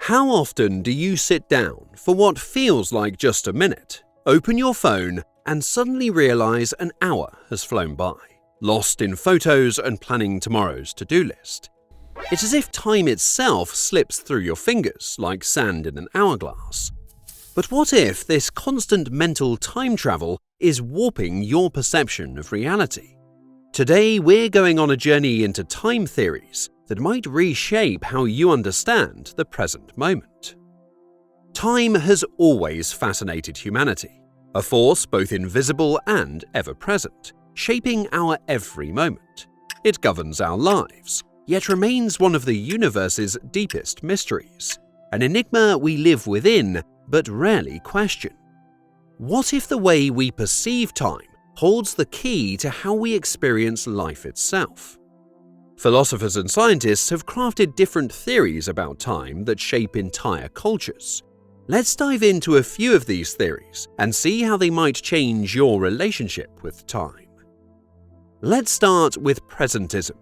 How often do you sit down for what feels like just a minute, open your phone, and suddenly realize an hour has flown by, lost in photos and planning tomorrow's to-do list? It's as if time itself slips through your fingers like sand in an hourglass. But what if this constant mental time travel is warping your perception of reality? Today, we're going on a journey into time theories that might reshape how you understand the present moment. Time has always fascinated humanity, a force both invisible and ever-present, shaping our every moment. It governs our lives, yet remains one of the universe's deepest mysteries, an enigma we live within but rarely question. What if the way we perceive time holds the key to how we experience life itself? Philosophers and scientists have crafted different theories about time that shape entire cultures. Let's dive into a few of these theories and see how they might change your relationship with time. Let's start with Presentism.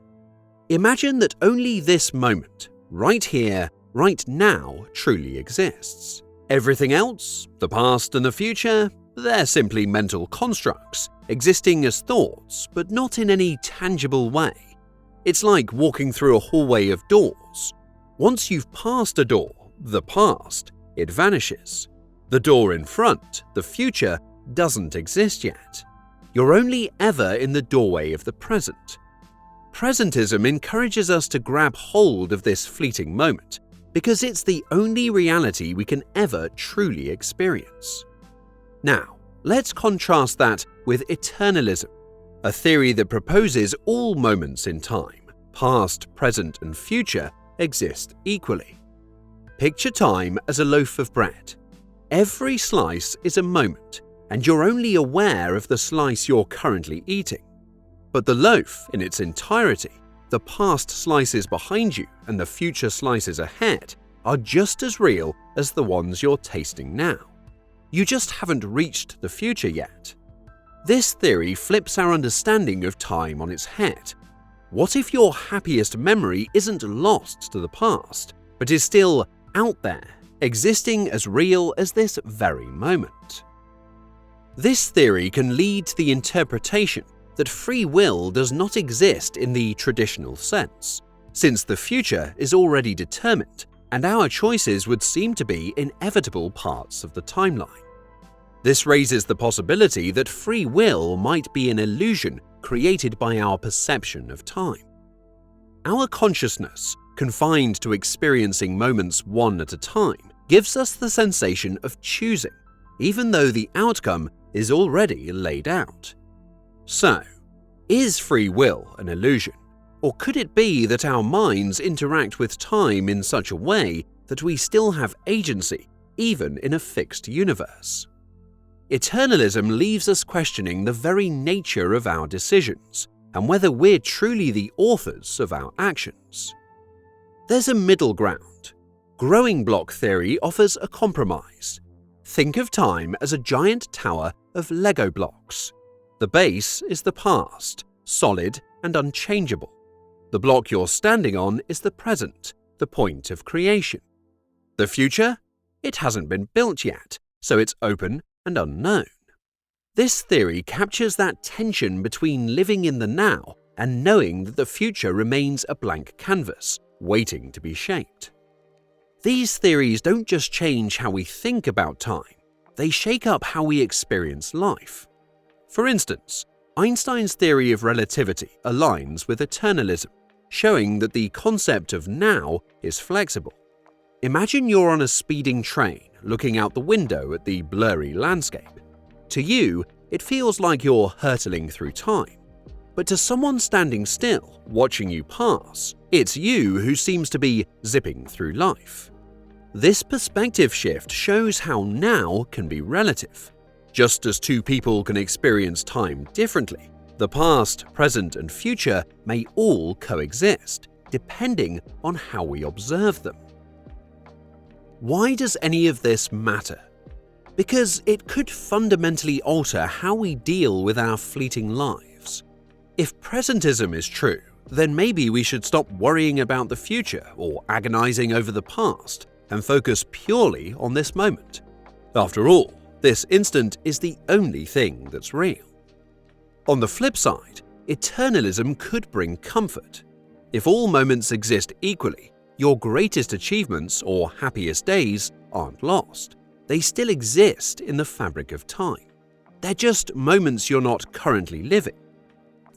Imagine that only this moment, right here, right now, truly exists. Everything else, the past and the future, they're simply mental constructs, existing as thoughts, but not in any tangible way. It's like walking through a hallway of doors. Once you've passed a door, the past, it vanishes. The door in front, the future, doesn't exist yet. You're only ever in the doorway of the present. Presentism encourages us to grab hold of this fleeting moment because it's the only reality we can ever truly experience. Now, let's contrast that with Eternalism, a theory that proposes all moments in time, past, present, and future, exist equally. Picture time as a loaf of bread. Every slice is a moment, and you're only aware of the slice you're currently eating. But the loaf in its entirety, the past slices behind you and the future slices ahead, are just as real as the ones you're tasting now. You just haven't reached the future yet. This theory flips our understanding of time on its head. What if your happiest memory isn't lost to the past, but is still out there, existing as real as this very moment? This theory can lead to the interpretation that free will does not exist in the traditional sense, since the future is already determined and our choices would seem to be inevitable parts of the timeline. This raises the possibility that free will might be an illusion created by our perception of time. Our consciousness, confined to experiencing moments one at a time, gives us the sensation of choosing, even though the outcome is already laid out. So, is free will an illusion? Or could it be that our minds interact with time in such a way that we still have agency, even in a fixed universe? Eternalism leaves us questioning the very nature of our decisions and whether we're truly the authors of our actions. There's a middle ground. Growing block theory offers a compromise. Think of time as a giant tower of Lego blocks. The base is the past, solid and unchangeable. The block you're standing on is the present, the point of creation. The future? It hasn't been built yet, so it's open and unknown. This theory captures that tension between living in the now and knowing that the future remains a blank canvas, waiting to be shaped. These theories don't just change how we think about time, they shake up how we experience life. For instance, Einstein's theory of relativity aligns with Eternalism, showing that the concept of now is flexible. Imagine you're on a speeding train looking out the window at the blurry landscape. To you, it feels like you're hurtling through time. But to someone standing still, watching you pass, it's you who seems to be zipping through life. This perspective shift shows how now can be relative. Just as two people can experience time differently, the past, present, and future may all coexist, depending on how we observe them. Why does any of this matter? Because it could fundamentally alter how we deal with our fleeting lives. If presentism is true, then maybe we should stop worrying about the future or agonizing over the past and focus purely on this moment. After all, this instant is the only thing that's real. On the flip side, Eternalism could bring comfort. If all moments exist equally, your greatest achievements or happiest days aren't lost. They still exist in the fabric of time. They're just moments you're not currently living.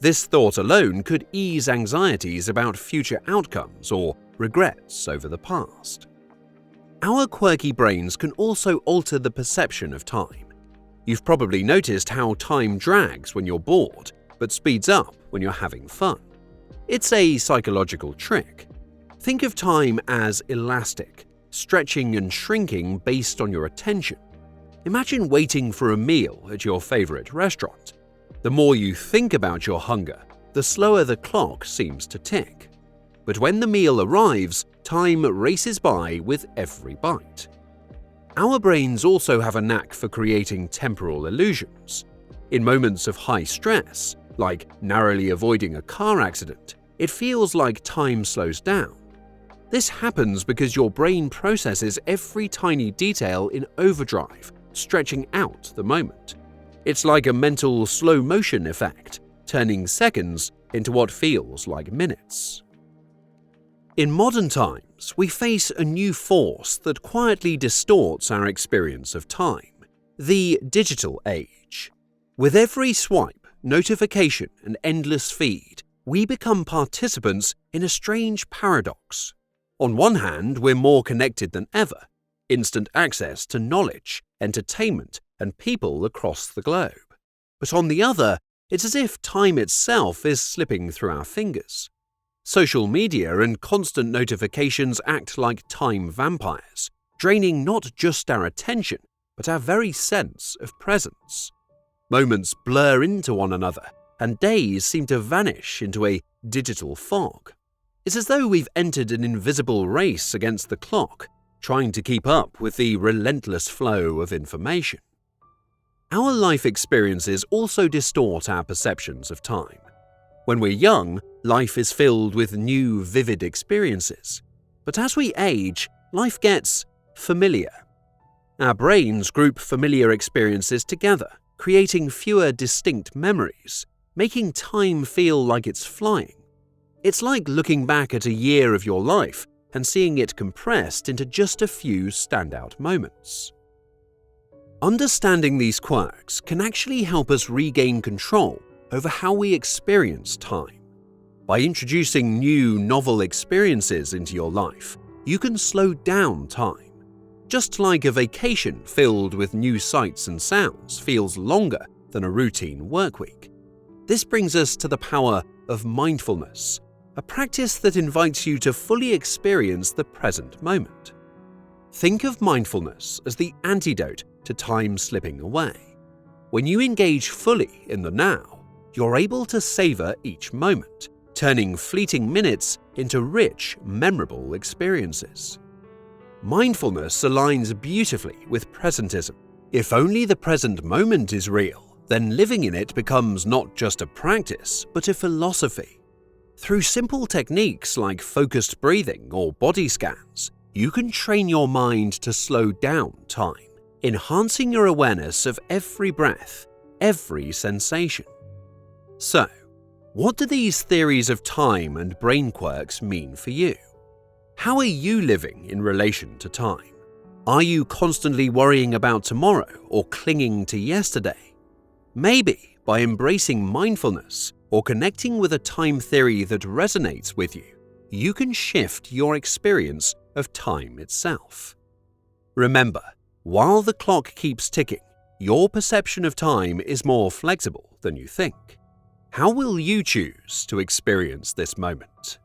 This thought alone could ease anxieties about future outcomes or regrets over the past. Our quirky brains can also alter the perception of time. You've probably noticed how time drags when you're bored, but speeds up when you're having fun. It's a psychological trick. Think of time as elastic, stretching and shrinking based on your attention. Imagine waiting for a meal at your favorite restaurant. The more you think about your hunger, the slower the clock seems to tick. But when the meal arrives, time races by with every bite. Our brains also have a knack for creating temporal illusions. In moments of high stress, like narrowly avoiding a car accident, it feels like time slows down. This happens because your brain processes every tiny detail in overdrive, stretching out the moment. It's like a mental slow motion effect, turning seconds into what feels like minutes. In modern times, we face a new force that quietly distorts our experience of time: the digital age. With every swipe, notification, and endless feed, we become participants in a strange paradox. On one hand, we're more connected than ever, instant access to knowledge, entertainment, and people across the globe. But on the other, it's as if time itself is slipping through our fingers. Social media and constant notifications act like time vampires, draining not just our attention, but our very sense of presence. Moments blur into one another, and days seem to vanish into a digital fog. It's as though we've entered an invisible race against the clock, trying to keep up with the relentless flow of information. Our life experiences also distort our perceptions of time. When we're young, life is filled with new, vivid experiences. But as we age, life gets familiar. Our brains group familiar experiences together, creating fewer distinct memories, making time feel like it's flying. It's like looking back at a year of your life and seeing it compressed into just a few standout moments. Understanding these quirks can actually help us regain control over how we experience time. By introducing new, novel experiences into your life, you can slow down time. Just like a vacation filled with new sights and sounds feels longer than a routine workweek. This brings us to the power of mindfulness, a practice that invites you to fully experience the present moment. Think of mindfulness as the antidote to time slipping away. When you engage fully in the now, you're able to savor each moment, turning fleeting minutes into rich, memorable experiences. Mindfulness aligns beautifully with Presentism. If only the present moment is real, then living in it becomes not just a practice, but a philosophy. Through simple techniques like focused breathing or body scans, you can train your mind to slow down time, enhancing your awareness of every breath, every sensation. So, what do these theories of time and brain quirks mean for you? How are you living in relation to time? Are you constantly worrying about tomorrow or clinging to yesterday? Maybe by embracing mindfulness or connecting with a time theory that resonates with you, you can shift your experience of time itself. Remember, while the clock keeps ticking, your perception of time is more flexible than you think. How will you choose to experience this moment?